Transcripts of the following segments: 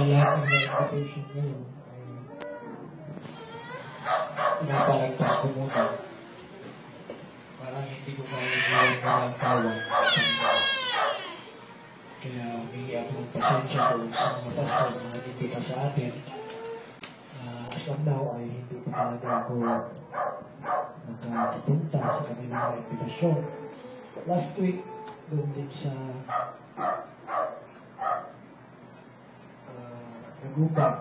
lahat ng mga invitation ngayon ay pinapalagpas ko muna. Parang hindi ko kailangan ng tawag. Kaya humingi ako ng pasensya ko sa mga pastor na nag-imbita sa atin. As of now ay hindi pa talaga ako nakapunta sa kanilang invitation. Last week, doon din sa nagubang.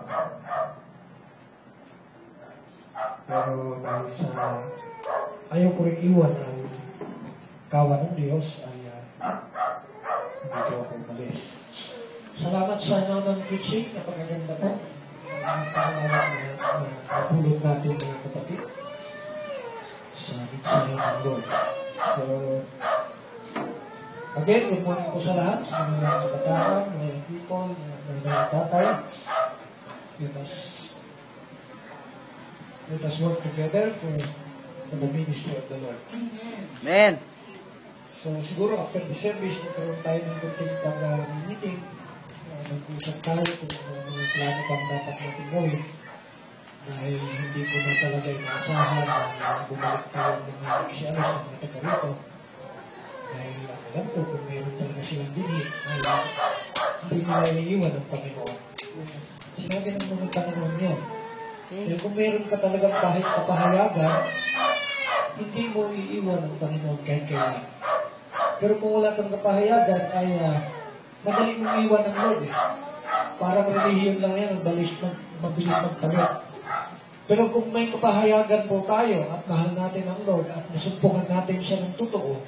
Pero dahil sa ayaw ko rin iwan ang kawan ng Diyos ay hindi ko ako umalis. Salamat sa inyo ng preaching. Napakaganda po. Ang pangalan na napulog natin mga kapatid sa mensahe ng Lord. So, again, good morning po sa lahat, sa mga kabataan, mga people, mga tatay. Let us work together for the ministry of the Lord. Amen. So, siguro after the service, nagkaroon tayo ng kunting meeting. Nag-usap tayo kung mga plano pang dapat natin gawin. Dahil hindi ko na talaga inaasahan na bumalik tayo ng mga nagsialis ng mga taga rito. Dahil alam ko kung mayroon talaga silang dini, ay hindi nila iiwan ng Panginoon. Sinabi ng mga Panginoon yun. Dahil kung mayroon ka talagang kapahayagan, hindi mo iiwan ng Panginoon kahit kailan. Pero kung wala kang kapahayagan, ay madaling mong iwan ng Lord. Parang relihiyon lang yan, mabilis magpalit. Pero kung may kapahayagan po tayo at mahal natin ang Lord at nasumpungan natin siya ng totoo,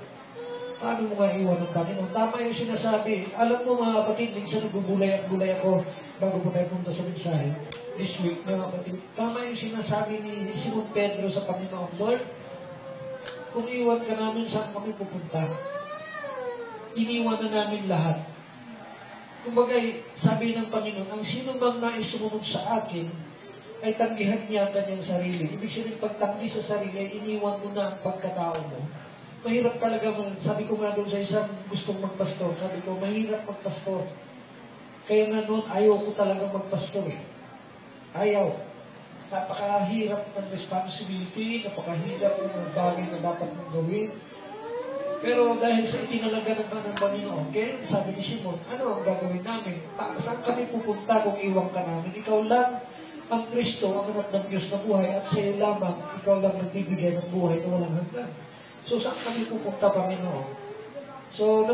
paano mo nga iwan ng Panginoon? Tama yung sinasabi. Alam mo mga kapatid, minsan nagbubulay ako bago po tayo punta sa mensahe. This week, mga kapatid, tama yung sinasabi ni Simon Pedro sa Panginoon, Lord, kung iwan ka namin, saan kami pupunta? Iniwan na namin lahat. Kumbaga, sabi ng Panginoon, ang sino bang nais sumunod sa akin, ay tanggihan niya ang kanyang sarili. Ibig sabihin, pagtanggi sa sarili, ay iniwan mo na ang pagkatao mo. Mahirap talaga, sabi ko nga doon sa isang gustong magpastor, sabi ko, mahirap magpastor. Kaya nga noon, ayaw ko talaga magpastor eh. Ayaw. Napakahirap ng responsibility, napakahirap ng bagay na dapat mong gawin. Pero dahil sa itinalaga ng Panginoon, kaya sabi ni Simon, ano ang gagawin namin? Saan kami pupunta kung iwan ka namin? Ikaw lang ang Kristo, ang anak ng Diyos na buhay, at sa iyo lamang, ikaw lang nagbibigay ng buhay na walang hanggan. So, saan kami pupunta, Panginoon? So,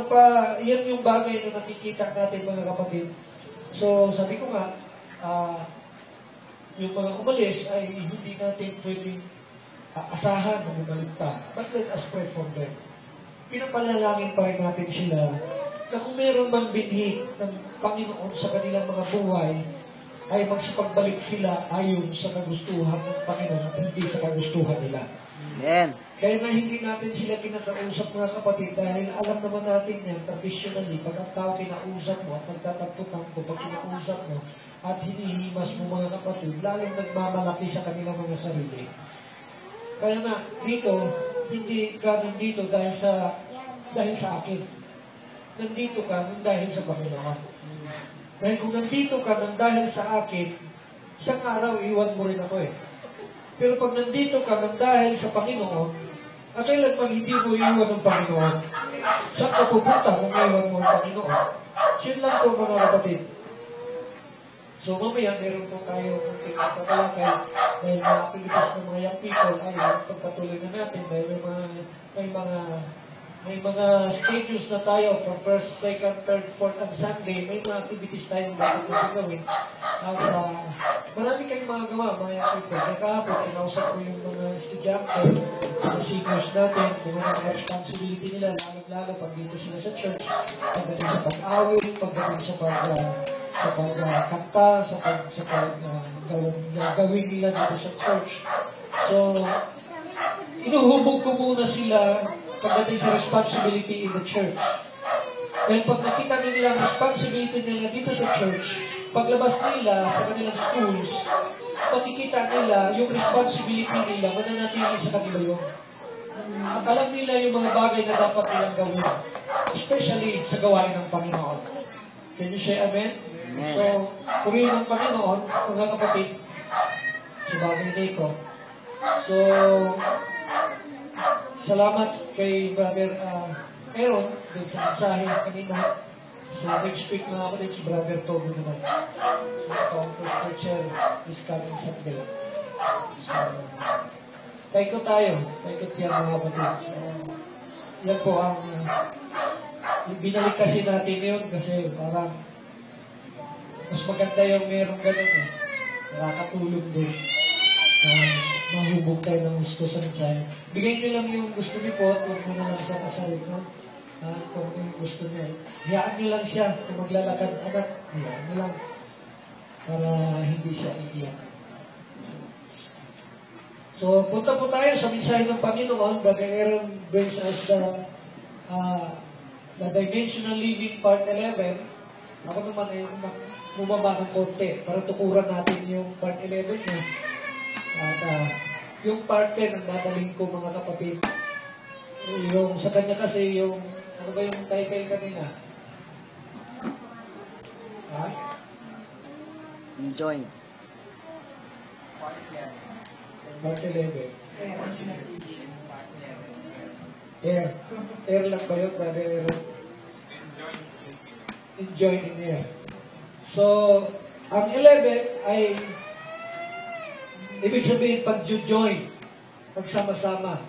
yan yung bagay na nakikita natin, mga kapatid. So, sabi ko nga, yung mga umalis ay hindi natin pwedeng asahan na bumalik pa. But let us pray for them. Pinapalalangin pa rin natin sila na kung meron mang binhi ng Panginoon sa kanilang mga buhay, ay magsipagbalik sila ayon sa kagustuhan ng Panginoon at hindi sa kagustuhan nila. Amen. Kaya na hindi natin sila kinakausap, mga kapatid, dahil alam naman natin yan, traditionally, pag ang tao kinausap mo at nagtatagpo-tagpo pag kinausap mo at hinihimas mo, mga kapatid, lalong nagmamalaki sa kanilang mga sarili. Kaya na, dito, hindi ka nandito dahil sa akin. Nandito ka nang dahil sa Panginoon. Dahil kung nandito ka nang dahil sa akin, isang araw iwan mo rin ako eh. Pero pag nandito ka nang dahil sa Panginoon, at kailan pag hindi mo iwan ng Panginoon, saan ka pupunta kung iwan mo ang Panginoon? Yun lang po, mga kapatid. So mamaya, meron po tayo kung tingin dahil mga activities ng mga young people ay pagpatuloy na natin dahil may mga schedules na tayo for first, second, third, fourth, and Sunday. May mga activities tayo na dapat natin gawin. At marami kayong mga gawa, mga young people. Kaya kahapon, kinausap ko yung mga estudyante, mga seniors natin, kung ano ang responsibility nila, lalo pag dito sila sa church, pagdating sa pag-awit, pagdating sa pagkanta, sa gawin nila dito sa church. So, inuhubog ko muna sila pagdating sa responsibility in the church. Dahil pag nakita nila ang responsibility nila dito sa church, paglabas nila sa kanilang schools, makikita nila yung responsibility nila, mananatili sa kanila yun. At alam nila yung mga bagay na dapat nilang gawin, especially sa gawain ng Panginoon. Can you say amen? So, purihin ng Panginoon, mga kapatid, sa bagay na ito. So, salamat kay Brother Aaron dun sa mensahe kanina. So, next week mga kapatid, si Brother Toby naman. So, ito ang first preacher this coming Sunday. So, tayo tayo. Tayo yan mga kapatid. So, yan po ang binalik kasi natin yun kasi parang mas maganda yung merong ganun eh. Nakakatulong din na mahubog tayo ng gusto sa mensahe. Bigay nyo lang yung gusto niyo po at huwag mo na lang siya kasalit, no? Kung yung gusto niya. Hiyaan nyo lang siya kung maglalakad anak. Hiyaan nyo lang para hindi siya iiyak. So, punta po tayo sa mensahe ng Panginoon. Brother Aaron brings us the Dimensional Living Part 11. Ako naman ay bumaba ng konti para tukuran natin yung Part 11 niya. At yung Part 10 ang dadaling ko mga kapatid. Yung sa kanya kasi yung, ano ba yung kay kanina? Ha? Join. Part 11. Air lang ba yun, Brother Aaron? Enjoy in air. So, ang 11 ay ibig sabihin pag-join, pagsama-sama.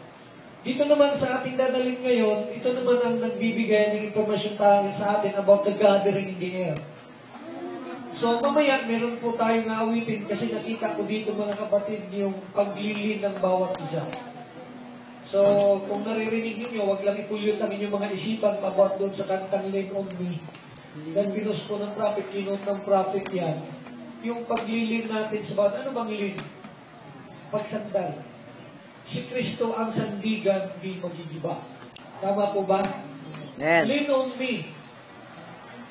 Dito naman sa ating dadalhin ngayon, ito naman ang nagbibigay ng impormasyon tayo sa atin about the gathering in the air. So, mamaya, meron po tayong awitin kasi nakita ko dito mga kapatid yung paglilin ng bawat isa. So, kung naririnig ninyo, wag lang ipulyon lang inyong mga isipan about doon sa kantang Lean on Me. Then, binus ko ng prophet, kinot ng prophet yan. Yung paglilin natin sa bawat, ano bang lean? Pagsandal. Si Kristo ang sandigan, di magigiba. Tama po ba? Lean on me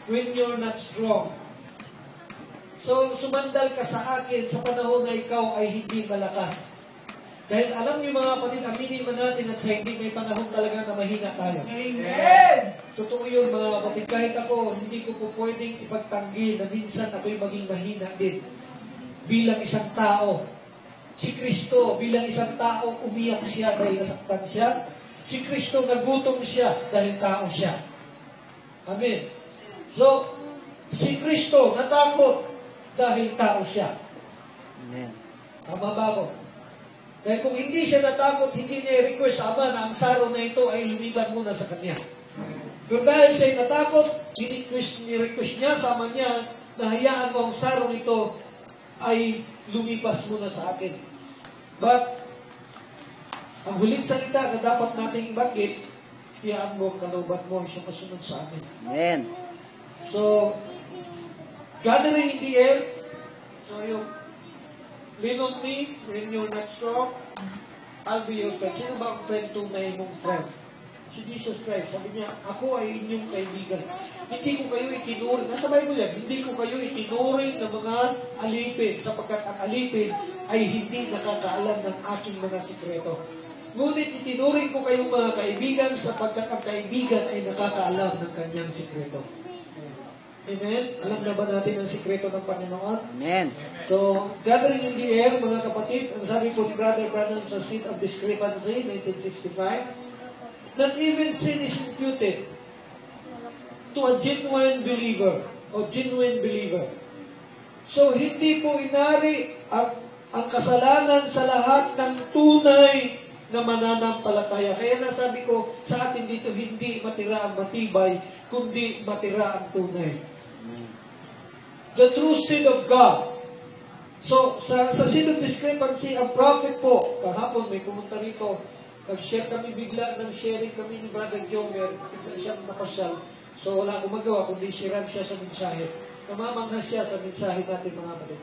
when you're not strong. So, sumandal ka sa akin sa panahon na ikaw ay hindi malakas. Dahil alam niyo mga kapatid, aminin man natin at sa hindi may panahon talaga na mahina tayo. Amen! Totoo yun mga kapatid. Kahit ako, hindi ko po pwedeng ipagtanggi na minsan ako'y maging mahina din. Bilang isang tao. Si Kristo, bilang isang tao, umiyak siya dahil nasaktan siya. Si Kristo, nagutom siya dahil tao siya. Amen. So, si Kristo, natakot dahil tao siya. Amen. Tama ba ako? Dahil kung hindi siya natakot, hindi niya i-request sa Ama na ang saro na ito ay lumiban muna sa Kanya. Pero dahil siya natakot, ni-request niya sa Ama niya na hayaan mo ang saro nito ay lumipas muna sa akin. But, ang huling salita na dapat nating banggit, hayaan mo ang kalooban mo siya masunod sa akin. Amen. So, gathering in the air. So, yung lean on me when you're not strong. I'll be your friend. Sino ba ang friend tunay mong friend? Si Jesus Christ. Sabi niya, ako ay inyong kaibigan. Hindi ko kayo itinuring. Nasa Bible yan. Hindi ko kayo itinuring ng mga alipin sapagkat ang alipin ay hindi nakakaalam ng aking mga sikreto. Ngunit itinuring ko kayong mga kaibigan sapagkat ang kaibigan ay nakakaalam ng kanyang sikreto. Amen? Alam na ba natin ang sikreto ng Panginoon? Amen. So, gathering in the air, mga kapatid, ang sabi po ni Brother Branham sa Seat of Discrepancy, 1965, not even sin is imputed to a genuine believer o genuine believer. So, hindi po inari ang kasalanan sa lahat ng tunay na mananampalataya. Kaya nasabi ko sa atin dito, hindi matira ang matibay, kundi matira ang tunay. The true seed of God. So, sa seed of discrepancy, ang prophet po, kahapon may pumunta rito, nag-share kami bigla, nag-sharing kami ni Brother Jomer, bigla siyang napasyal. So, wala akong magawa, kundi siran siya sa mensahe. Namamangha siya sa mensahe natin mga kapatid.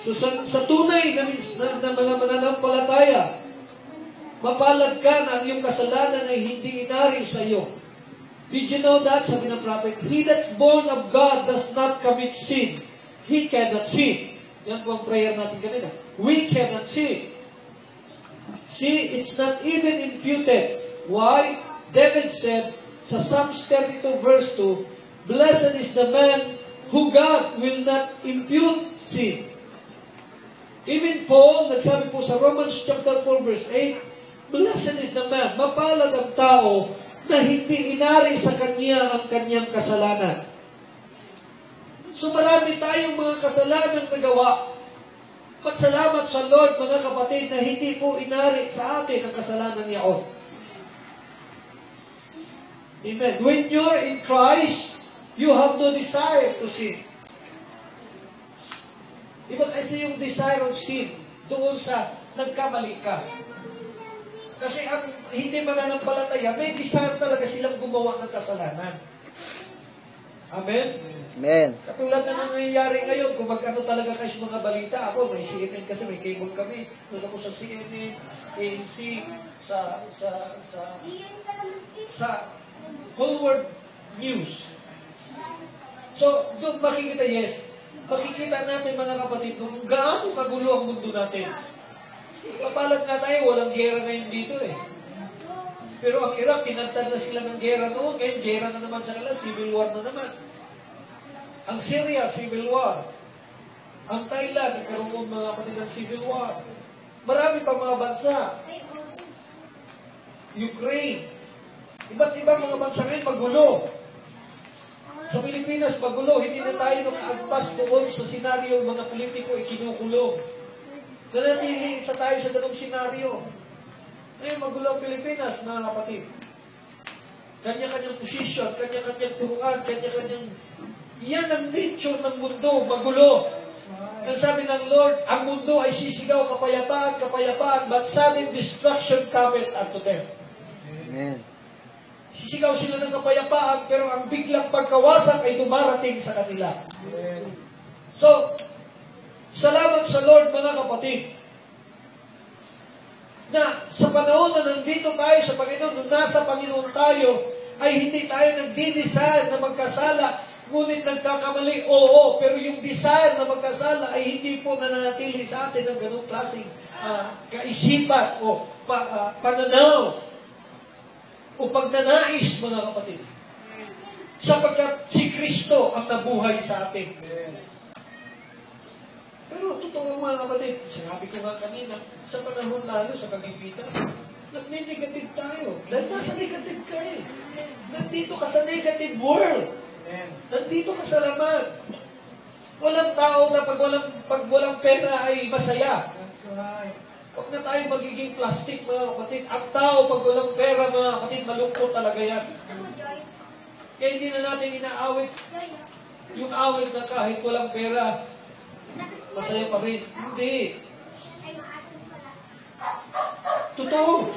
So, sa tunay na mga mananampalataya, mapalad ka na ang iyong kasalanan ay hindi inari sa iyo. Did you know that? Sabi ng prophet, he that's born of God does not commit sin. He cannot sin. Yan po ang prayer natin kanina. We cannot sin. See, it's not even imputed. Why? David said sa Psalms 32 verse 2, blessed is the man who God will not impute sin. Even Paul, nagsabi po sa Romans chapter 4 verse 8, blessed is the man, mapalad ang tao na hindi inari sa kanya ang kanyang kasalanan. So marami tayong mga kasalanan na gawa. Magsalamat sa Lord, mga kapatid, na hindi po inari sa atin ang kasalanan niyaon. Amen. When you're in Christ, you have no desire to sin. Iba kasi yung desire of sin doon sa nagkamali ka. Kasi ang hindi mananampalataya, may desire talaga silang gumawa ng kasalanan. Amen? Amen. Katulad na nangyayari ngayon, kung mag-ano talaga kayo sa mga balita, ako, may CNN kasi, may cable kami. Doon ako sa CNN, ANC, sa whole world news. So, doon makikita, yes, makikita natin mga kapatid, kung gaano kagulo ang mundo natin. Kapalag nga tayo, walang gera ngayon dito eh. Pero ang Iraq, pinagtad na sila ng gera noon, ngayon gera na naman sa kanila, civil war na naman. Ang Syria, civil war. Ang Thailand, nagkaroon mga kapatid ng civil war. Marami pa mga bansa. Ukraine. Iba't ibang mga bansa ngayon magulo. Sa Pilipinas, magulo. Hindi na tayo nakaagpas doon sa senaryo mga politiko ikinukulong. Nanatili isa tayo sa ganong senaryo. Ngayon, magulo ang Pilipinas, mga kapatid. Kanya-kanyang posisyon, kanya-kanyang turuan, kanya-kanyang... Yan ang nature ng mundo, magulo. Ang sabi ng Lord, ang mundo ay sisigaw kapayapaan, kapayapaan, but sudden destruction cometh unto them. Amen. Sisigaw sila ng kapayapaan, pero ang biglang pagkawasak ay dumarating sa kanila. So, salamat sa Lord, mga kapatid, na sa panahon na nandito tayo sa Panginoon, nung nasa Panginoon tayo, ay hindi tayo nagdi-desire na magkasala, ngunit nagkakamali, oo, pero yung desire na magkasala ay hindi po nananatili sa atin ng ganung klaseng kaisipan o pananaw o pagnanais, mga kapatid. Sapagkat si Kristo ang nabuhay sa atin. Pero totoo mga kapatid, sinabi ko nga kanina, sa panahon lalo sa kagipitan, nagni-negative tayo. Dahil nasa negative ka eh. Nandito ka sa negative world. Nandito ka sa laman. Walang tao na pag walang pera ay masaya. Huwag na tayo magiging plastic, mga kapatid. Ang tao, pag walang pera, mga kapatid, malungkot talaga yan. Kaya hindi na natin inaawit yung awit na kahit walang pera, masaya pa rin. Hindi. Totoo.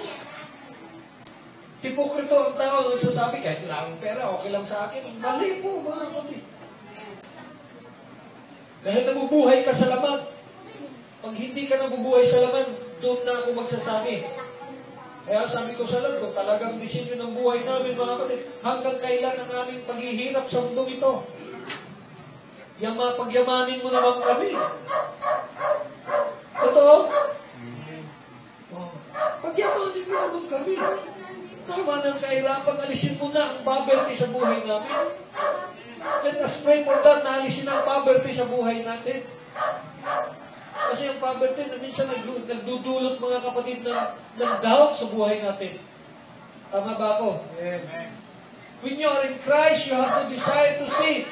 Hipokrito ang tao nagsasabi, kahit wala akong pera, okay lang sa akin. Mali po, mga kapatid. Dahil nabubuhay ka sa laman. Pag hindi ka nabubuhay sa laman, doon na ako magsasabi. Kaya sabi ko sa Lord, kung talagang disenyo ng buhay namin, mga kapatid, hanggang kailan ang aming paghihirap sa mundo ito? Pagyamanin mo naman kami. Totoo? Pagyamanin mo naman kami. Tama ng kahirapan, alisin mo na ang poverty sa buhay namin. Let us pray for that, na alisin ang poverty sa buhay natin. Kasi yung poverty, na minsan nagdudulot, mga kapatid, ng doubt sa buhay natin. Tama ba ako? Amen. When you are in Christ, you have no desire to sin.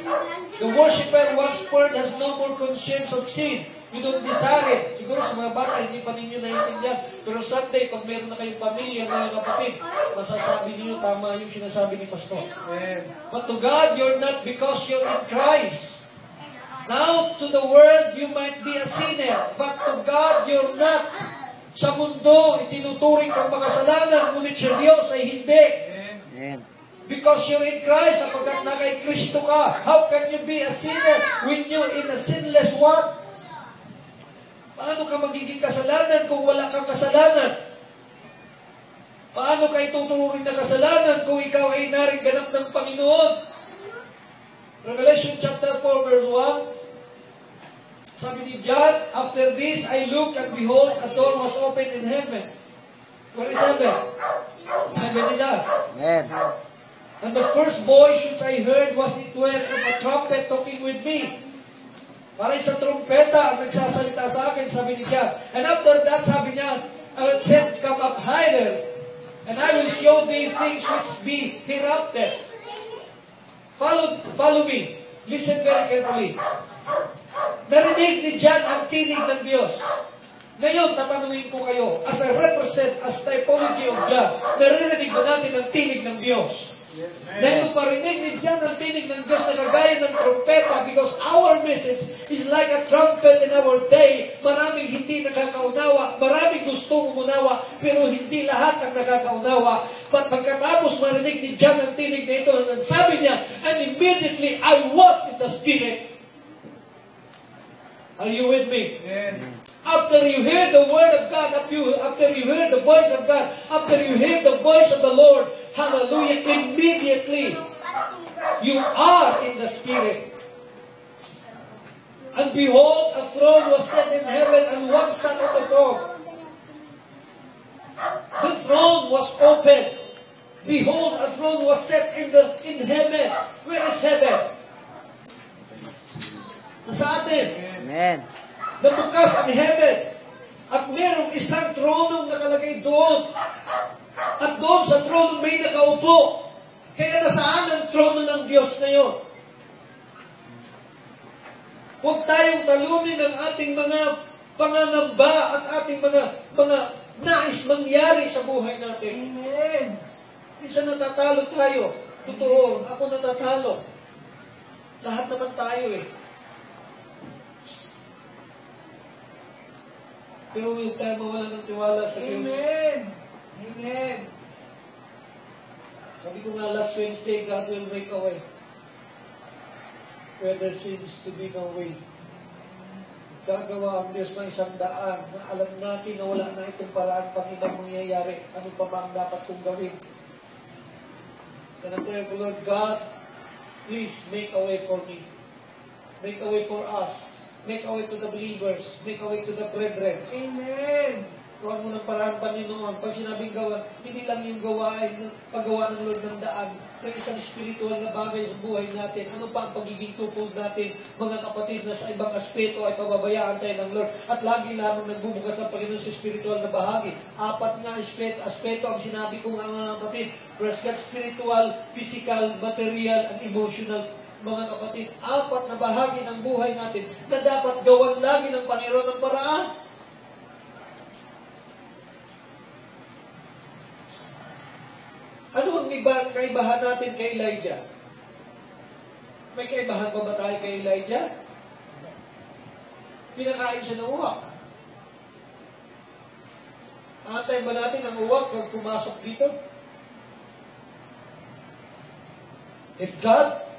The worshiper once purged has no more conscience of sin. You don't desire it. Siguro sa mga bata, hindi pa ninyo naiintindihan. Pero someday, pag meron na kayong pamilya, mga kapatid, masasabi niyo tama yung sinasabi ni Pastor. Amen. But to God, you're not, because you're in Christ. Now, to the world, you might be a sinner. But to God, you're not. Sa mundo, itinuturing kang makasalanan, ngunit sa Diyos ay hindi. Amen. Because you're in Christ, sapagkat na kay Kristo ka. How can you be a sinner when you're in a sinless world? Paano ka magiging kasalanan kung wala kang kasalanan? Paano ka ituturing na kasalanan kung ikaw ay naringganap ng Panginoon? Revelation chapter 4 verse 1. Sabi ni John, after this I looked and behold, a door was opened in heaven. What is heaven? Heaven in us. Amen. And the first voice which I heard was it were of a trumpet talking with me. Para sa trumpeta ang nagsasalita sa akin, sabi ni God. And after that, sabi niya, I will send come up higher, and I will show thee things which be hereafter. Follow me. Listen very carefully. Narinig ni John ang tinig ng Diyos. Ngayon, tatanungin ko kayo, as a represent, as typology of John, naririnig ba natin ang tinig ng Diyos? Dahil parinig ni John ang tinig ng Diyos na kagaya ng trumpeta, because our message is like a trumpet in our day. Maraming hindi nakakaunawa, maraming gustong umunawa, pero hindi lahat ang nakakaunawa. But pagkatapos marinig ni John ang tinig na ito, and sabi niya, and immediately I was in the Spirit. Are you with me? After you hear the word of God, after you hear the voice of God, after you hear the voice of the Lord, hallelujah, immediately you are in the Spirit. And behold, a throne was set in heaven, and one sat on the throne. The throne was open. Behold, a throne was set in heaven. Where is heaven? Nasa atin. Amen. Nabukas ang heaven. At merong isang tronong nakalagay doon. At doon sa trono may nakaupo. Kaya nasaan ang trono ng Diyos ngayon? Huwag tayong talunin ang ating mga pangangamba at ating mga nais mangyari sa buhay natin. Amen. Minsan natatalo tayo. Totoo, ako natatalo. Lahat naman tayo eh. Pero huwag tayo mawala ng tiwala sa Diyos. Amen! Amen! Sabi ko nga last Wednesday, God will make a way. Where there seems to be no way. Gagawa ang Diyos ng isang daan na alam natin na wala na itong paraan pang ibang mangyayari. Ano pa ba ang dapat kong gawin? And I pray, Lord God, please make a way for me. Make a way for us. Make a way to the believers. Make a way to the brethren. Amen! Huwag mo ng paraan, Panginoon. Pag sinabing gawa, hindi lang yung gawain, paggawa ng Lord ng daan, ng isang spiritual na bagay sa buhay natin. Ano pa ang pagiging tupod natin, mga kapatid, na sa ibang aspeto ay pababayaan tayo ng Lord. At lagi lamang nagbubukas ang Panginoon sa spiritual na bahagi. Apat nga aspeto ang sinabi ko nga mga kapatid. Praise God, spiritual, physical, material, and emotional. Mga kapatid, apat na bahagi ng buhay natin na dapat gawan lagi ng Panginoon ng paraan. Ano ang kaibahan natin kay Elijah? May kaibahan pa ba tayo kay Elijah? Pinakain siya ng uwak. Antay ba natin ang uwak kung pumasok dito? If God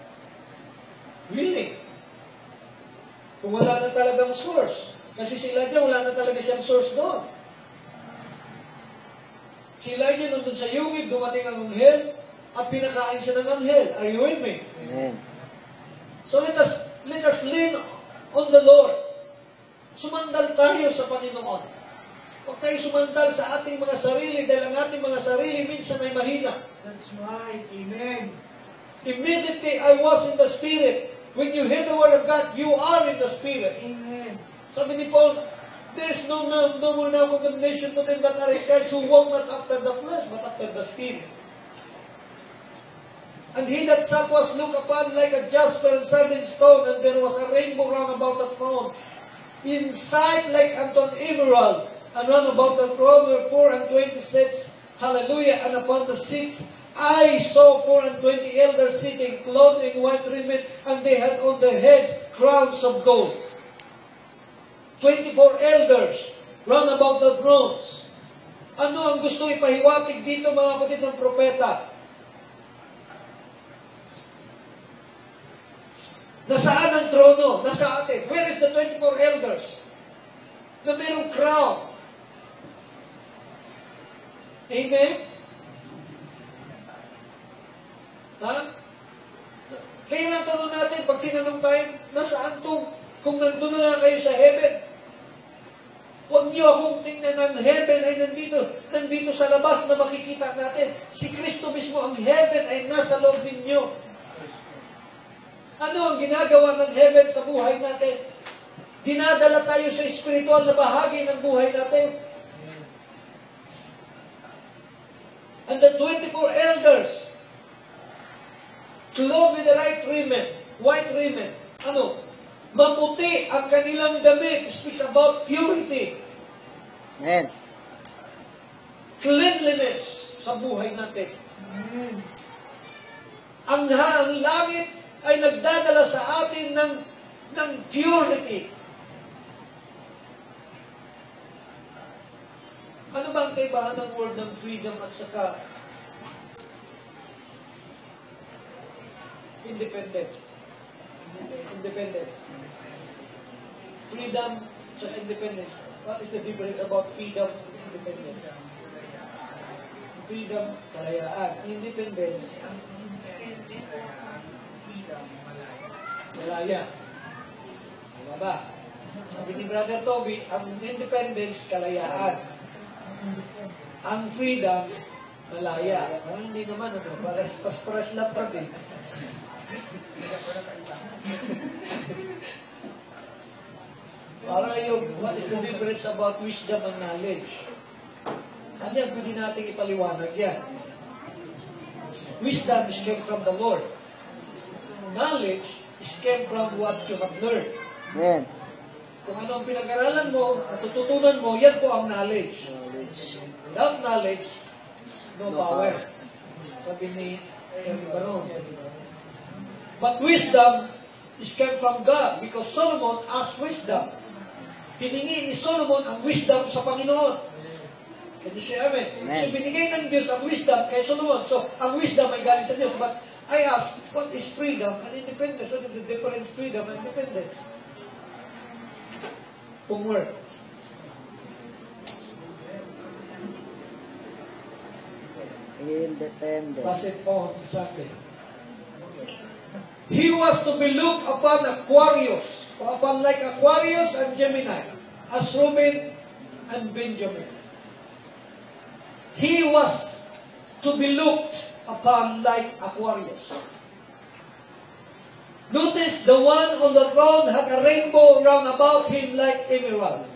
willing. Kung wala na talagang source. Kasi si Elijah, wala na talaga siyang source doon. Si Elijah nandun sa yungib, dumating ang anghel, at pinakain siya ng anghel. Are you with me? Amen. So let us lean on the Lord. Sumandal tayo sa Panginoon. Huwag tayo sumandal sa ating mga sarili, dahil ang ating mga sarili minsan ay mahina. That's right. Amen. Immediately I was in the Spirit. When you hear the word of God, you are in the Spirit. Amen. Sabi ni Paul, there is no more now condemnation to them that are in Christ who walk not after the flesh, but after the Spirit. And he that sat was looked upon like a jasper and sardine stone, and there was a rainbow round about the throne, in sight like unto an emerald, and round about the throne were 24 seats, hallelujah, and upon the seats I saw 24 elders sitting, clothed in white raiment, and they had on their heads crowns of gold. 24 elders round about the thrones. Ano ang gusto ipahiwatig dito, mga kapatid ng propeta? Nasaan ang trono? Nasa atin. Where is the 24 elders? Na mayroong crown. Amen? Ha? Kaya nga tanong natin, pag tinanong tayo, nasaan to? Kung nandun na nga kayo sa heaven, huwag niyo akong tingnan ng heaven ay nandito sa labas na makikita natin. Si Kristo mismo, ang heaven ay nasa loob ninyo. Ano ang ginagawa ng heaven sa buhay natin? Dinadala tayo sa spiritual na bahagi ng buhay natin. And the 24 elders, clothed with the white raiment. Ano? Maputi ang kanilang damit. It speaks about purity. Amen. Cleanliness sa buhay natin. Amen. Ang langit ay nagdadala sa atin ng purity. Ano ba ang kaibahan ng word ng freedom at saka independence? Independence. Freedom sa independence. What is the difference about freedom and independence? Freedom, kalayaan. Independence, malaya. Diba ba? Sabi ni Brother Toby, ang independence, kalayaan. Ang freedom, malaya. Hindi naman, paras lang pa din. Para yung, what is the difference about wisdom and knowledge? Ano yan, pwede natin ipaliwanag yan. Wisdom is came from the Lord. Knowledge is came from what you have learned. Amen. Kung ano ang pinag-aralan mo, natututunan mo, yan po ang knowledge. Without knowledge, no power. Sabi ni Baron. But wisdom is came from God because Solomon asked wisdom. Hiningi ni Solomon ang wisdom sa Panginoon. Can you say amen? Amen. So binigay ng Diyos ang wisdom kay Solomon. So ang wisdom ay galing sa Diyos. But I ask, what is freedom and independence? What is the difference freedom and independence? Homework. Independent. Base po sa atin. He was to be looked upon Aquarius, or upon like Aquarius and Gemini, as Reuben and Benjamin. He was to be looked upon like Aquarius. Notice the one on the throne had a rainbow round about him like emerald,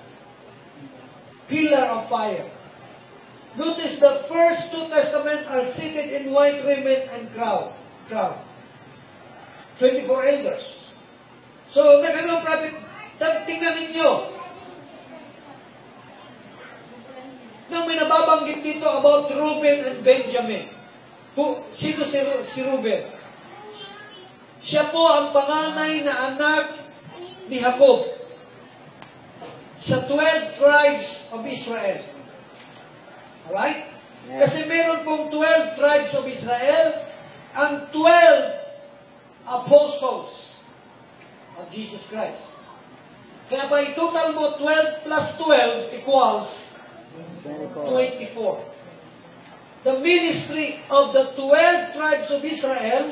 pillar of fire. Notice the first two testaments are seated in white raiment and crown. 24 elders. So, ano, prophet, tingnan ninyo. Nang may nababanggit dito about Reuben and Benjamin. Sino si Reuben? Siya po ang panganay na anak ni Jacob sa 12 tribes of Israel. Alright? Yeah. Kasi meron pong 12 tribes of Israel and 12 apostles of Jesus Christ. Kaya pa total mo 12 plus 12 equals 24. The ministry of the 12 tribes of Israel,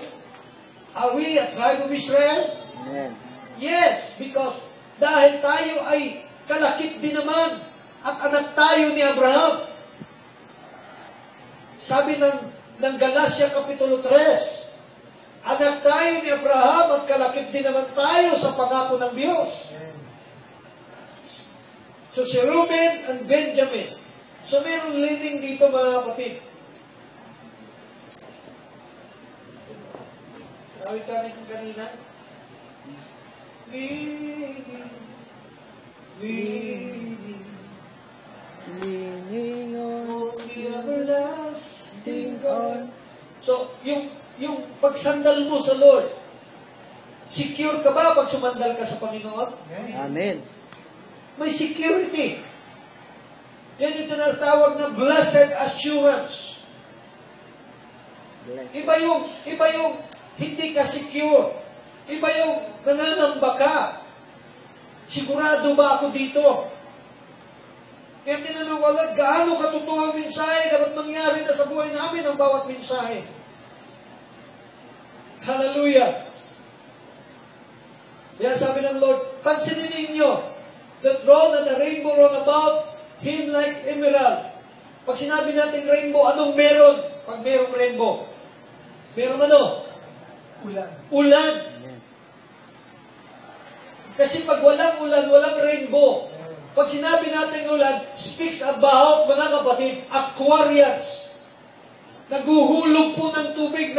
are we a tribe of Israel? Amen. Yes, because dahil tayo ay kalakip din naman at anak tayo ni Abraham. Sabi ng Galatia Kapitulo 3, anak tayo ni Abraham at kalakip din naman tayo sa pangako ng Diyos. So si Reuben and Benjamin. So mayroong leading dito mga kapatid. Nawit ka nito kanina? Leaning on the everlasting God. So, yung pagsandal mo sa Lord, secure ka ba pag sumandal ka sa Panginoon? Amen. May security. Yan yung tinatawag na blessed assurance. Blessed. Iba yung hindi ka secure. Iba yung nanganamba ka. Sigurado ba ako dito? Kaya tinanong ko, Lord, gaano katotoo ang mensahe dapat mangyari na sa buhay namin ang bawat mensahe? Hallelujah! Kaya sabi ng Lord, pansinin ninyo, the throne and the rainbow round about, Him like emerald. Pag sinabi natin rainbow, anong meron? Pag merong rainbow. Merong ano? Ulan. Ulan. Kasi pag walang ulan, walang rainbow. Pag sinabi natin ulan, speaks about, mga kapatid, Aquarius. Naguhulog po ng tubig,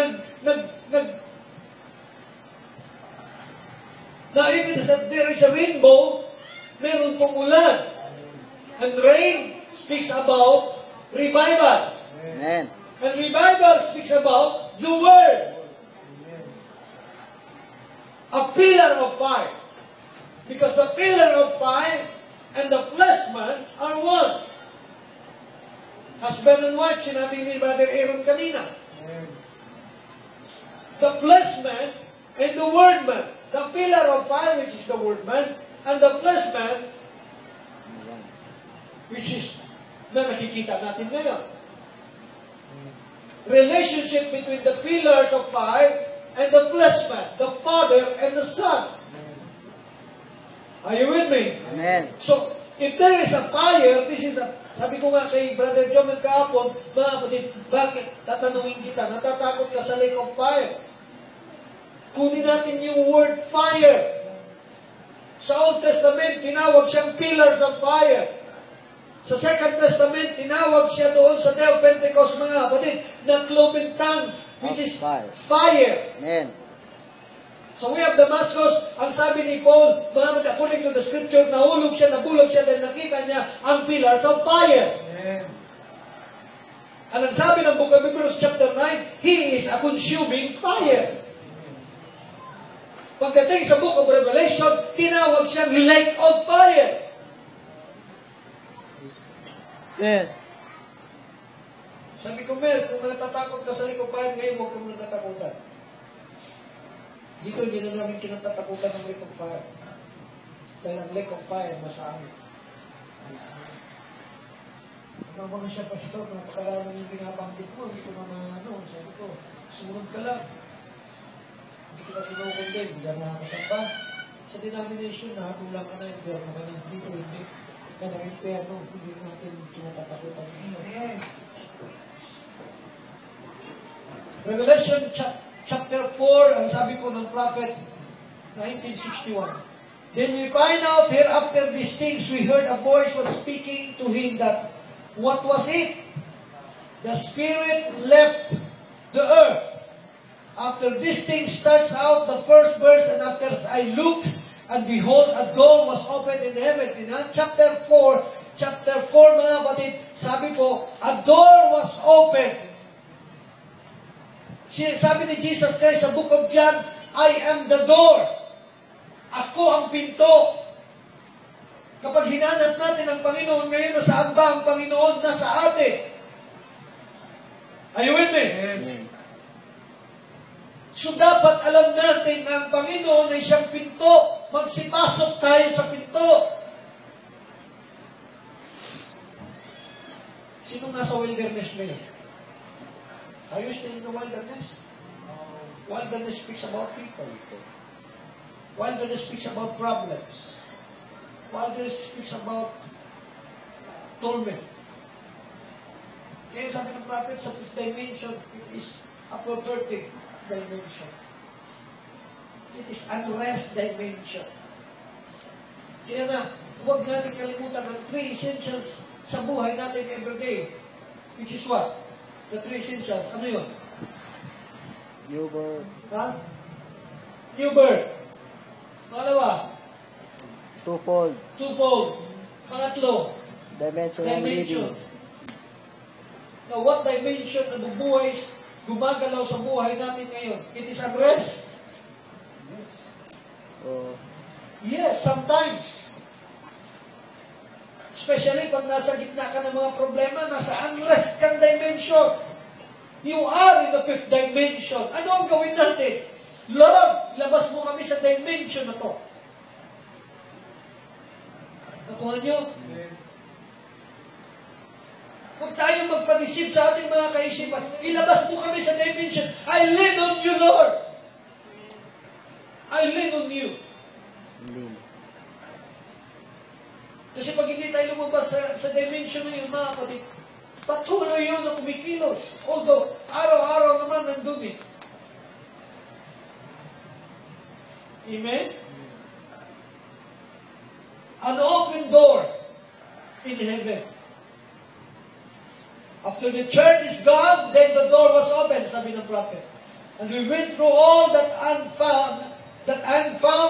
na-evidence that there is a rainbow, meron pong ulan. And rain speaks about revival. Amen. And revival speaks about the Word. A pillar of fire. Because the pillar of fire and the flesh man are one. Husband and wife, sinabi ni Brother Aaron kanina. The flesh man and the Word man. The pillar of fire, which is the Word man, and the flesh man, which is na nakikita natin ngayon. Relationship between the pillars of fire and the flesh man, the Father and the Son. Are you with me? Amen. So, if there is a fire, this is a, sabi ko nga kay Brother Joman kahapon, mga kapatid, bakit? Tatanungin kita, natatakot ka sa lake of fire? Kunin natin yung word fire. Sa Old Testament, tinawag siyang pillars of fire. Sa Second Testament, tinawag siya doon sa Day of Pentecost, mga kapatid, na cloven tongues, which is fire. Amen. So we have Damascus, ang sabi ni Paul, mga kapatid, according to the scripture, nahulog siya, nabulog siya, dahil nakita niya ang pillars of fire. Amen. Ang sabi ng Book of Hebrews chapter 9, He is a consuming fire. Pagdating sa Book of Revelation, tinawag siyang lake of fire. Amen. Sabi ko, Mer, kung natatakot ka sa lake of fire, ngayon huwag kang natatakutan. Dito, hindi na namin kinatatakutan ng lake of fire. Dahil ang lake of fire, nasa amin. Ano na siya, pastor, napakalaman yung pinabanggit mo, hindi ko na ano, sabi ko, sumunod ka lang. Hindi kita tinukundin, hindi ka nakakasamba. Sa denomination na, kulang ka na yung perno ka na. Dito, hindi ka na yung perno, hindi natin kinatatakutan. Amen. Revelation chapter 4, ang sabi po ng prophet, 1961. Then we find out here after these things, we heard a voice was speaking to him that, what was it? The Spirit left the earth. After this thing starts out, the first verse, and after I looked, and behold, a door was opened in heaven. In chapter 4, mga kapatid, sabi po, a door was opened. Sabi ni Jesus Christ sa Book of John, I am the door. Ako ang pinto. Kapag hinanap natin ang Panginoon, ngayon nasaan ba ang Panginoon? Nasa atin. Are you with me? Amen. So dapat alam natin na ang Panginoon ay siyang pinto. Magsipasok tayo sa pinto. Sino nasa wilderness ngayon? Are you still in the wilderness? Wilderness speaks about people. Wilderness speaks about problems. Wilderness speaks about torment. Kaya sabi ng prophet, sa this dimension, it is a perverted dimension. It is unrest dimension. Kaya na, huwag natin kalimutan ang 3 essentials sa buhay natin every day. Which is what? The 3 essentials. Ano yun? New birth. Ha? New birth. Pangalawa, Twofold. Pangatlo, Dimension and dimension. living. Now, what dimension na bubuhay, gumagalaw sa buhay natin ngayon? It is unrest? Oh, Yes, sometimes. Especially pag nasa gitna ka ng mga problema, nasa unrest kang dimension. You are in the 5th dimension. Ano ang gawin natin? Lord, labas mo kami sa dimension na to. Nakuha nyo? Huwag tayong magpa-deceive sa ating mga kaisipan. Ilabas mo kami sa dimension. I lean on you, Lord. I lean on you. lean. Kasi pag hindi tayo lumabas sa dimension na yun, mga kapatid, patuloy yun na kumikilos. Although, araw-araw naman nandun eh. Amen? An open door in heaven. After the church is gone, then the door was open, sabi ng prophet. And we went through all that unfound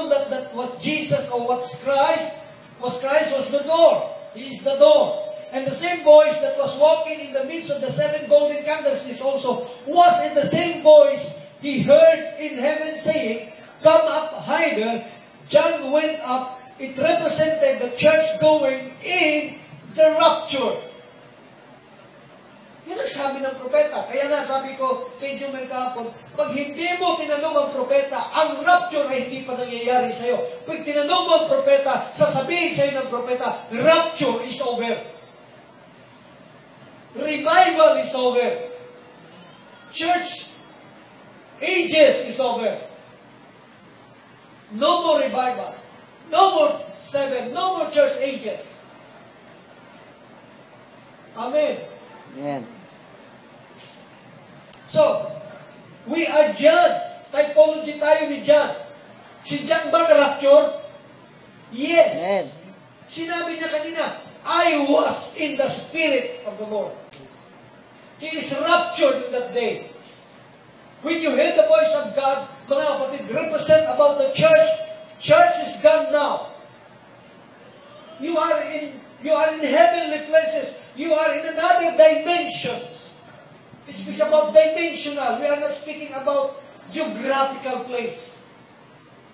that was Jesus or was Christ was the door. He is the door. And the same voice that was walking in the midst of the 7 golden candlesticks also was in the same voice he heard in heaven saying, "Come up higher." John went up. It represented the church going in the rapture. Yun ang sabi ng propeta. Kaya nga sabi ko kay Jomer kahapon, pag hindi mo tinanong ang propeta, ang rapture ay hindi pa nangyayari sa'yo. Pag tinanong mo ang propeta, sasabihin sa'yo ng propeta, rapture is over. Revival is over. Church ages is over. No more revival. No more 7. No more church ages. Amen. Amen. So, we are John. Typology tayo ni John. Si John ba na-rapture? Yes. Amen. Sinabi niya kanina, I was in the Spirit of the Lord. He is raptured in that day. When you hear the voice of God, mga kapatid, represent about the church. Church is gone now. You are in heavenly places. You are in another dimensions. It speaks about dimensional. We are not speaking about geographical place.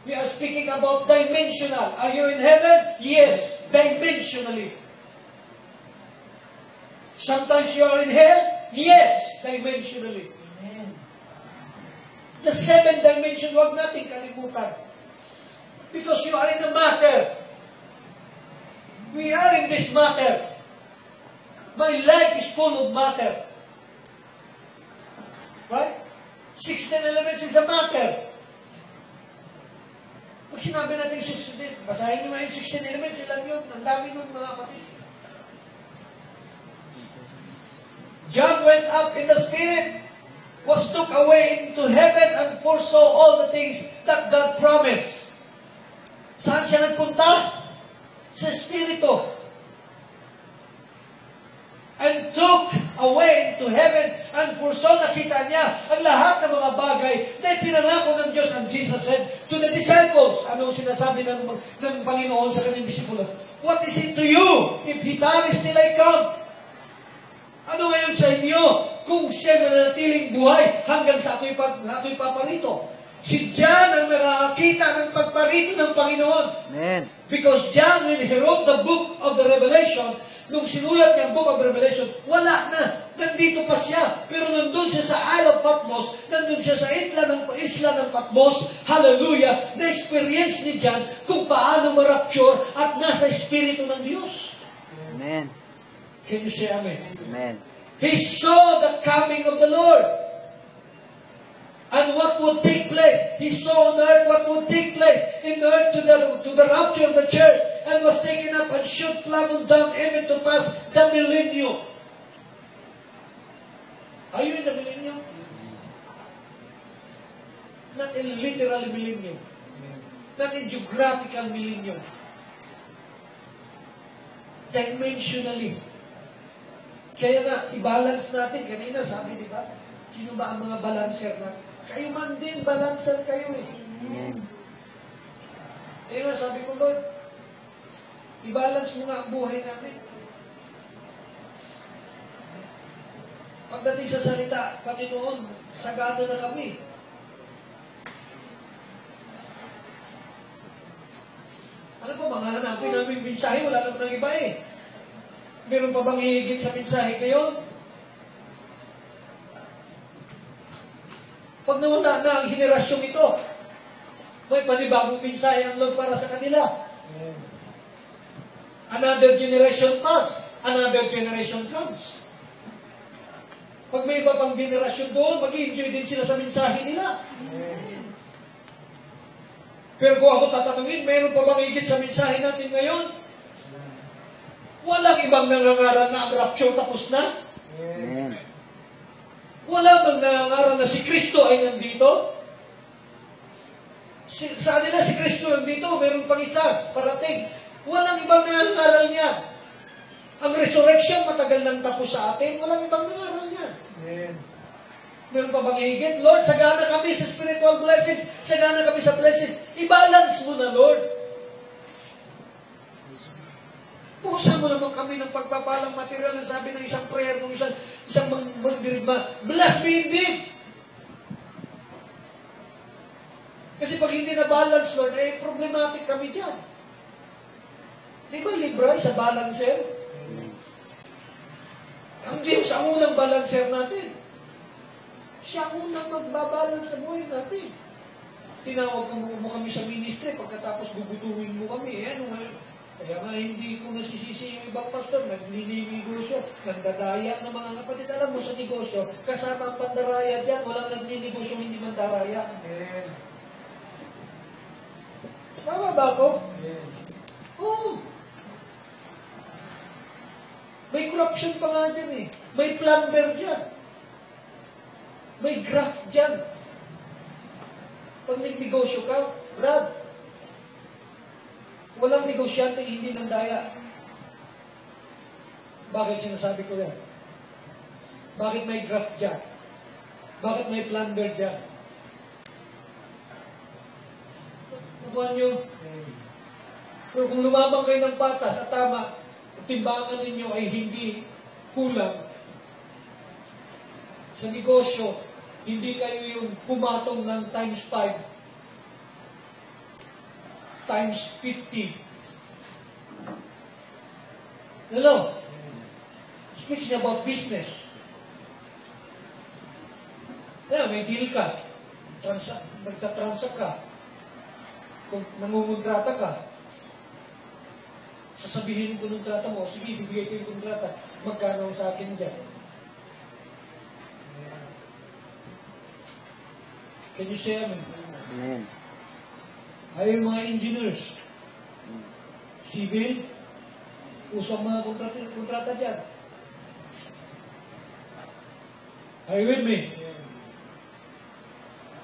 We are speaking about dimensional. Are you in heaven? Yes, dimensionally. Sometimes you are in hell? Yes, dimensionally. Amen. The 7th dimension, huwag nating kalimutan. Because you are in the matter. We are in this matter. My life is full of matter. Right? 16 elements is a matter. Pag sinabi natin 16, basahin nyo nga yung 16 elements, ilan yun? Ang dami nun, mga kapatid. John went up in the Spirit, was took away into heaven, and foresaw all the things that God promised. Saan siya nagpunta? Sa Espiritu. And took away into heaven, and foresaw, nakita niya ang lahat ng mga bagay na ipinangako ng Diyos. And Jesus said to the disciples, anong sinasabi ng Panginoon sa kanyang disipulo? What is it to you if He tarries till I come? Ano ngayon sa inyo kung siya nanatiling buhay hanggang sa ako'y paparito? Si John ang nakakita ng pagparito ng Panginoon. Amen. Because John, when he wrote the book of the Revelation, nung sinulat niya ang book of Revelation, wala na. Nandito pa siya. Pero nandun siya sa Isle of Patmos, nandun siya sa isla ng Patmos, hallelujah, na-experience ni John kung paano ma-rapture at nasa Espiritu ng Diyos. Amen. Can you say amen? Amen. He saw the coming of the Lord. And what would take place? He saw on earth what would take place in earth to the rapture of the church, and was taken up and shoot plummet down even to pass the millennium. Are you in the millennium? Not in literal millennium. Not in geographical millennium. Dimensionally. Kaya nga, i-balance natin. Kanina sabi, di ba? Sino ba ang mga balancer natin? Kayo man din, balancer kayo eh. Amen. Kaya nga sabi ko, Lord, i-balance mo nga ang buhay namin. Pagdating sa salita, Panginoon, sagado na kami. Ano po, mga hanapin namin mensahe, wala naman ng iba eh. Meron pa bang hihigit sa mensahe kayo? Pag nawala na ang henerasyong ito, may panibagong mensahe ang Lord para sa kanila. Another generation pass, another generation comes. Pag may iba pang generasyon doon, mag-i-enjoy din sila sa mensahe nila. Pero kung ako tatanungin, mayroon pa bang higit sa mensahe natin ngayon? Walang ibang nangangaral na ang rapture tapos na. Amen. Wala bang nangangaral na si Kristo ay nandito? Sa kanila si Kristo nandito, meron pang isa, parating. Walang ibang nangangaral niya. Ang resurrection, matagal nang tapos sa atin, walang ibang nangangaral niya. Amen. Meron pa bang higit? Lord, sagana kami sa spiritual blessings, sagana kami sa blessings. I-balance mo na, Lord. Puhusan mo naman kami ng pagpapalang material na sabi ng isang prayer, ng isang magdirigma. Bless me indeed. Kasi pag hindi na balance, Lord, problematic kami dyan. Di ba Libra sa balancer? Ang Diyos ang unang balancer natin. Siya ang unang magbabalance sa buhay natin. Tinawag mo kami sa ministry, pagkatapos gugutuhin mo kami. Kaya nga hindi ko nasisisi yung ibang pastor, nagninegosyo, nagdadaya ng mga kapatid. Alam mo sa negosyo, kasama ang pandaraya dyan, walang nagninegosyo hindi mandaraya. Amen. Tama ba ako? Amen. Oo. May corruption pa nga dyan eh. May plumber dyan. May graft dyan. Pag nagnegosyo ka, Brad, walang negosyante hindi ng daya. Bakit sinasabi ko yan? Bakit may graft dyan? Bakit may plumber dyan? Kukuhan nyo. Pero kung lumabang kayo ng patas at tama, timbangan ninyo ay hindi kulang. Sa negosyo, hindi kayo yung pumatong ng times 5, times 50. Hello? Speaking about business. Kaya may deal ka. Magta-transact ka. Kung nangungontrata ka, sasabihin ko ng kontrata mo, sige, bibigay ko yung kontrata. Magkano sa akin dyan? Can you say amen? Amen. Ay, mga engineers, civil, usang mga kontrata dyan. Are you with me?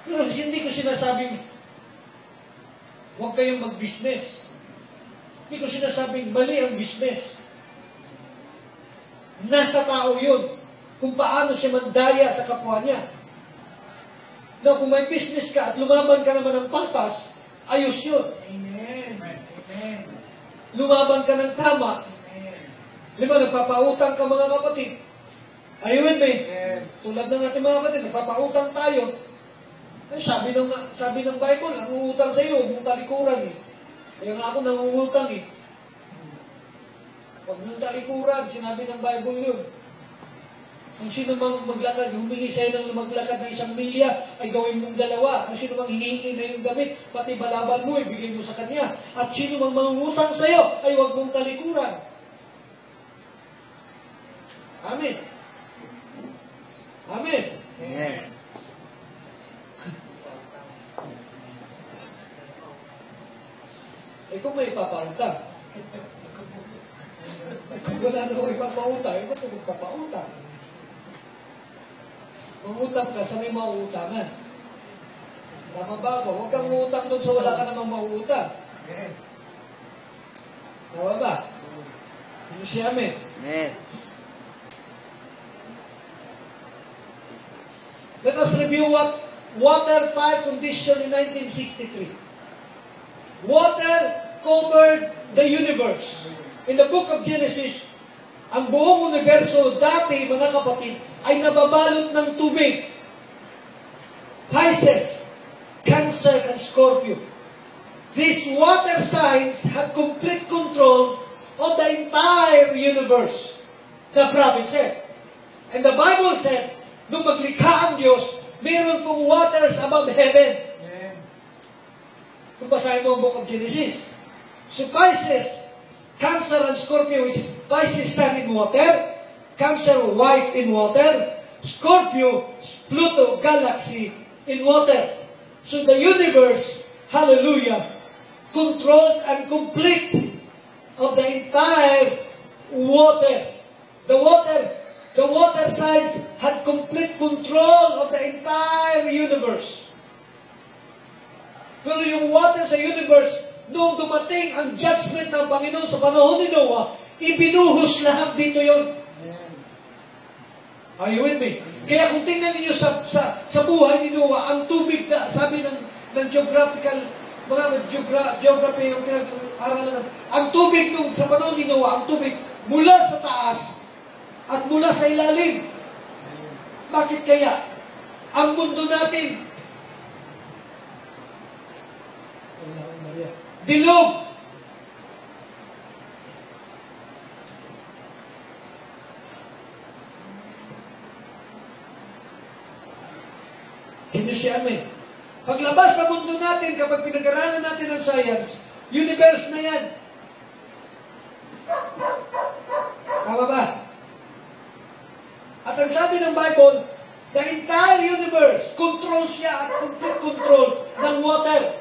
Pero hindi ko sinasabing huwag kayong mag-business. Hindi ko sinasabing mali ang business. Nasa tao yun. Kung paano siya mandaya sa kapwa niya. Na kung may business ka at lumaban ka naman ng patas, ayos yun. Amen. Amen. Lumaban ka ng tama. Amen. Diba, nagpapautang ka mga kapatid. Are you with me? Amen. Tulad ng ating mga kapatid, nagpapautang tayo. Ay, sabi ng Bible, ang uutang sa iyo, huwag mong talikuran eh. Kaya nga ako nangungutang eh. Huwag mong talikuran, sinabi ng Bible yun. Kung sino mang maglakad, humingi sa'yo ng maglakad ng 1 milya, ay gawin mong 2. Kung sino mang hihingi na yung damit, pati balaban mo, ibigay mo sa kanya. At sino mang mangungutang sa'yo, ay huwag mong talikuran. Amen. Amen. Amen. Eh kung may ipapautang, kung wala na akong ipapautang, eh ba't ako magpapautang? Mangutang ka sa may mauutangan. Tama ba ako? Huwag kang utang doon sa wala ka namang mauutang. Amen. Tama ba? Ano siya, amen? Amen. Let us review what water pipe condition in 1963. Water covered the universe. In the book of Genesis, ang buong universo dati, mga kapatid, ay nababalot ng tubig. Pisces, Cancer, and Scorpio. These water signs had complete control of the entire universe. The prophets said. And the Bible said, nung maglikha ang Diyos, mayroon pong waters above heaven. Amen. Kung basahin mo ang book of Genesis. So Pisces, Cancer and Scorpio, which is Pisces sun in water, Cancer wife in water, Scorpio, Pluto galaxy in water. So the universe, hallelujah, controlled and complete of the entire water. The water signs had complete control of the entire universe. Pero yung water sa universe, noong dumating ang judgment ng Panginoon sa panahon ni Noah, ibinuhos lahat dito yon. Are you with me? Kaya kung tingnan niyo sa buhay ni Noah, ang tubig na, sabi ng geographical, mga geography yung pinag-aralan, ang tubig nung sa panahon ni Noah, ang tubig mula sa taas at mula sa ilalim. Bakit kaya? Ang mundo natin, bilog. Hindi siya amin. Paglabas sa mundo natin, kapag pinag-aralan natin ang science, universe na yan. Tama ba? At ang sabi ng Bible, the entire universe, control siya at complete control ng water.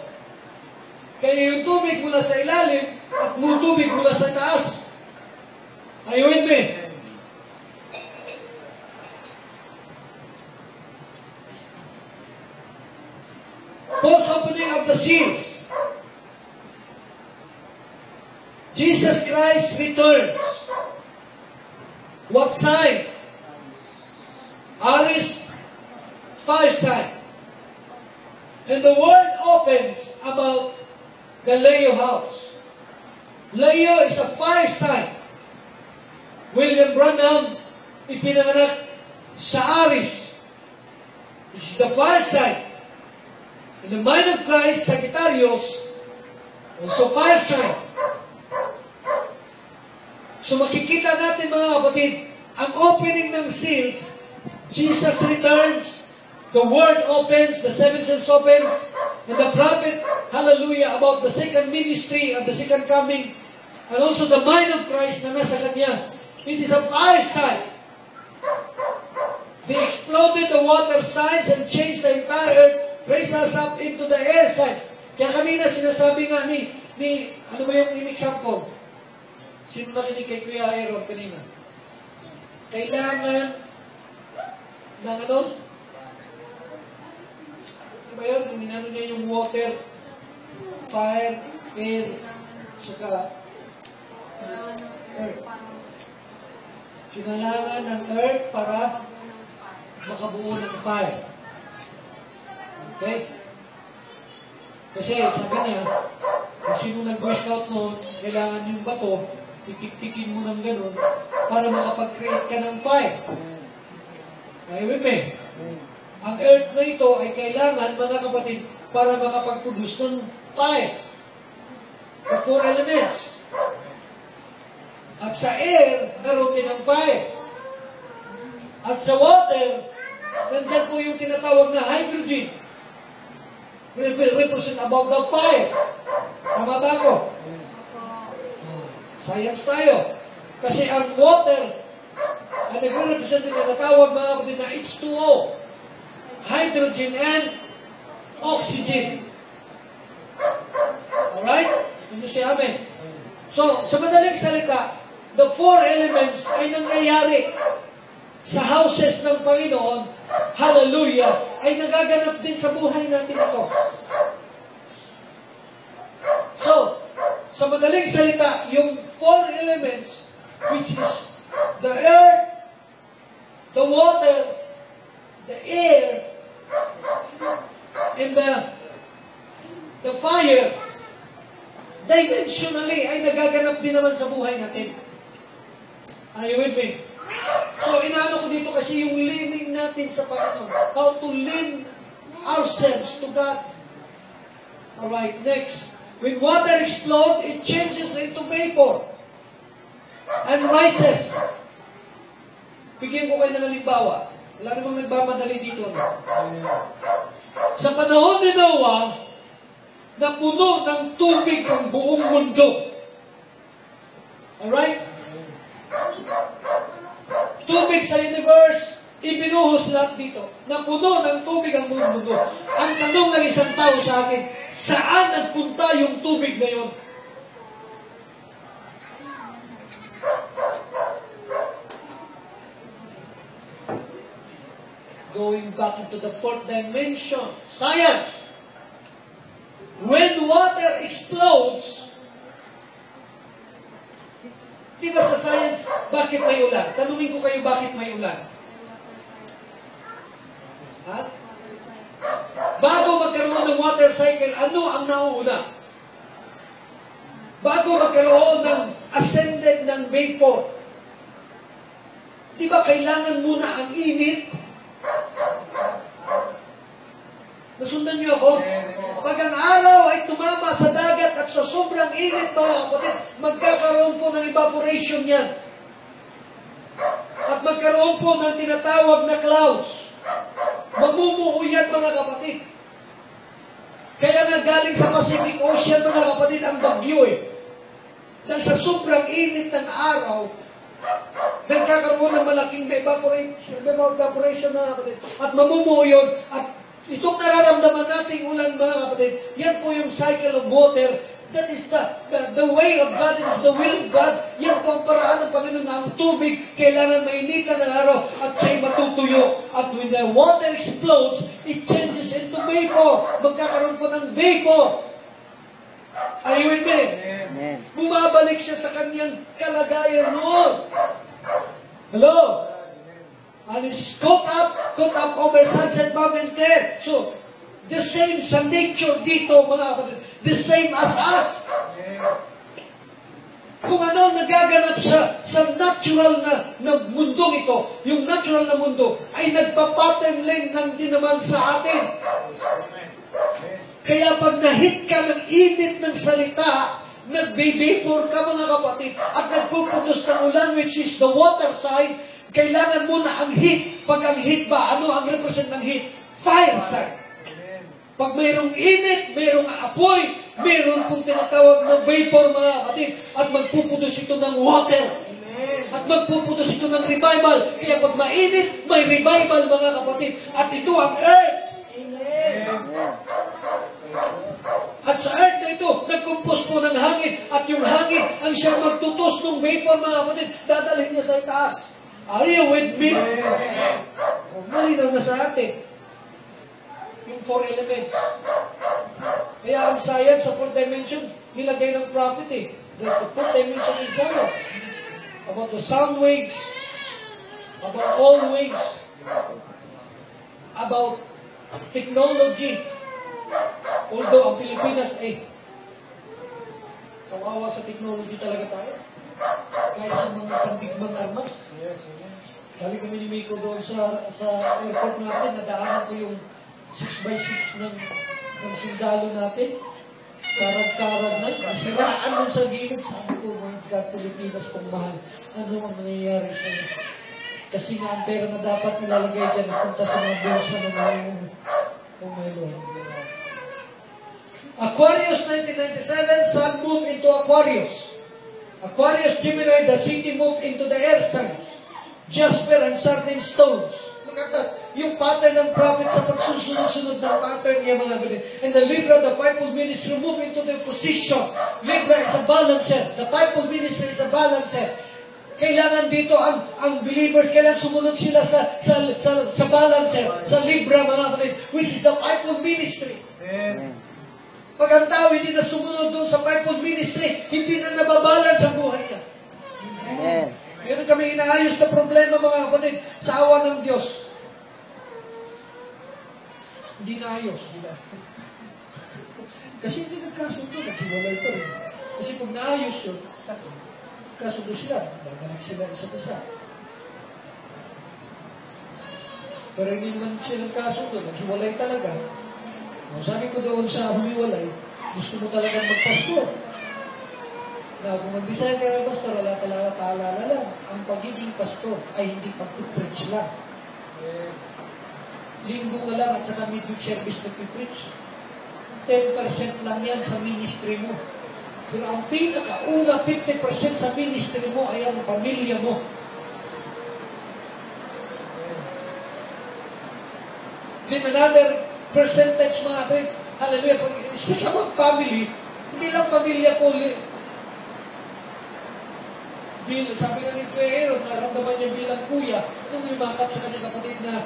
Kaya yung tubig mula sa ilalim at yung tubig mula sa taas. Are you with me? Post opening of the seals. Jesus Christ returns. What sign? Aries, fire sign. And the word opens about the Leo house. Leo is a fire sign. William Branham ipinanganak sa Aries. This is the fire sign. In the mind of Christ, Sagittarius, also fire sign. So makikita natin mga kapatid, ang opening ng seals, Jesus returns, the word opens, the seven seals opens, and the prophet, hallelujah, about the second ministry of the second coming, and also the mind of Christ na nasa kanya. It is a fire sign. They exploded the water signs and changed the entire earth, raised us up into the air signs. Kaya kanina sinasabi nga ni ano ba yung in-example? Sino nakinig kay Kuya Aaron kanina? Kailangan ng ano? Ano ba yun? Minano niya yung water, fire, air, saka earth. Kailangan ng earth para makabuo ng fire. Okay? Kasi sabi niya, kung sino nag-Boy Scout noon, kailangan yung bato, titik-tikin mo ng ganun, para makapag-create ka ng fire. Ay, with me? Ang earth na ito ay kailangan, mga kapatid, para makapag-produce ng fire. The four elements. At sa air, naroon din ang fire. At sa water, nandiyan po yung tinatawag na hydrogen. Represent about the fire. Tama ba ako? Science tayo. Kasi ang water, ang nagre-represent din na natawag mga kapatid na H2O. Hydrogen and oxygen. Alright? Hindi siya amen. So, sa madaling salita, the four elements ay nangyayari sa houses ng Panginoon, hallelujah, ay nagaganap din sa buhay natin ito. So, sa madaling salita, yung four elements, which is the earth, the water, the air, and the fire, dimensionally ay nagaganap din naman sa buhay natin. Are you with me? So, inaano ko dito kasi yung leaning natin sa Panginoon. How to lean ourselves to God. Alright, next. When water explodes, it changes into vapor and rises. Bigyan ko kayo ng halimbawa. Wala namang nagmamadali dito. Sa panahon ni Noah, napuno ng tubig ang buong mundo. Alright? Tubig sa universe, ibinuhos lahat dito. Napuno ng tubig ang buong mundo. Ang tanong ng isang tao sa akin, saan nagpunta yung tubig na yun? going back into the fourth dimension, science. When water explodes, di ba sa science, bakit may ulan? Tanungin ko kayo, bakit may ulan? Ha? Bago magkaroon ng water cycle, ano ang nauuna? Bago magkaroon ng ascended ng vapor, di ba kailangan muna ang init? Nasundan niyo ako? Pag ang araw ay tumama sa dagat at sa sobrang init, mga kapatid, magkakaroon po ng evaporation yan. At magkaroon po ng tinatawag na clouds. Mamumuo yan, mga kapatid. Kaya nga galing sa Pacific Ocean, mga kapatid, ang bagyo eh. Dahil sa sobrang init ng araw, nagkakaroon ng malaking evaporation, mga kapatid. At mamumuo yun. At itong nararamdaman nating ulan, mga kapatid, yan po yung cycle of water. That is the way of God. It is the will of God. Yan po ang paraan ng Panginoon na ang tubig kailangan mainitan ng araw at siya'y matutuyo. At when the water explodes, it changes into vapor. Magkakaroon po ng vapor. Are you with me? Amen. Bumabalik siya sa kanyang kalagayan noon. Hello? And it's caught up over Sunset Mountain there. So, the same sa nature dito, mga kapatid. The same as us. Kung ano ang nagaganap sa natural na mundong ito, yung natural na mundo, ay nagpa-pattern lang ng din naman sa atin. Kaya pag na-hit ka ng init ng salita, nagbe-vapor ka, mga kapatid, at nagpuputos ng ulan, which is the water side, kailangan mo na ang heat. Pag ang heat ba, ano ang represent ng heat? Fire side. Pag mayroong init, mayroong apoy, mayroong kung tinatawag na vapor, mga kapatid, at magpuputos ito ng water. At magpuputos ito ng revival. Kaya pag mainit, may revival, mga kapatid. At ito ang earth. At sa earth na ito, nagkumpos po ng hangin. At yung hangin, ang siyang magtutos ng vapor, mga kapatid, dadalhin niya sa itaas. Are you with me? Malinaw na sa atin. Yung four elements. Kaya ang science sa fourth dimension, nilagay ng prophet eh. The fourth dimension is science. About the sound waves, about all waves, about technology. Although ang Pilipinas kawawa sa technology talaga tayo. Kahit sa mga pandigmang armas. Dali kami ni Miko doon sa airport natin, nadaanan ko yung 6x6 ng sundalo natin. Karag-karag na. Nasiraan nun sa gilid. Sabi ko, my God, Pilipinas kung mahal. Ano ang nangyayari sa iyo? Kasi nga ang pera na dapat nilalagay dyan, punta sa mga bulsa na ngayon. Oh my Lord. Aquarius 1997, Sun moved into Aquarius. Aquarius Gemini, the city moved into the air signs. Jasper and sardine stones. Maganda, yung pattern ng prophet sa pagsusunod-sunod ng pattern niya, mga ganun. And the Libra, the fivefold ministry, moved into the position. Libra is a balancer. The fivefold ministry is a balancer. Kailangan dito ang believers, kailangan sumunod sila sa balancer, sa Libra, mga kapatid, which is the fivefold ministry. Amen. Pag ang tao hindi na sumunod doon sa fivefold ministry, hindi na nababalance ang buhay niya. Amen. Meron kami inaayos na problema, mga kapatid, sa awa ng Diyos. Hindi naayos sila. Kasi hindi nagkasundo, naghiwalay pa rin. Kasi pag naayos yun, kasundo sila, babalik sila isa't isa. Pero hindi naman sila nagkasundo, naghiwalay talaga. Sabi ko doon sa humiwalay, gusto mo talagang magpastor. Na kung mag-design ka ng pastor, wala talaga paalala lang. Ang pagiging pastor ay hindi pag-preach lang. Linggo ka lang at saka midweek service nag-preach. 10% lang yan sa ministry mo. Pero ang pinakauna 50% sa ministry mo ay ang pamilya mo. Then another percentage, mga kapatid, hallelujah, speak about family, hindi lang pamilya ko, sabi nga ni Kuya Aaron, naramdaman niya bilang kuya, nung lumakap sa kanyang kapatid na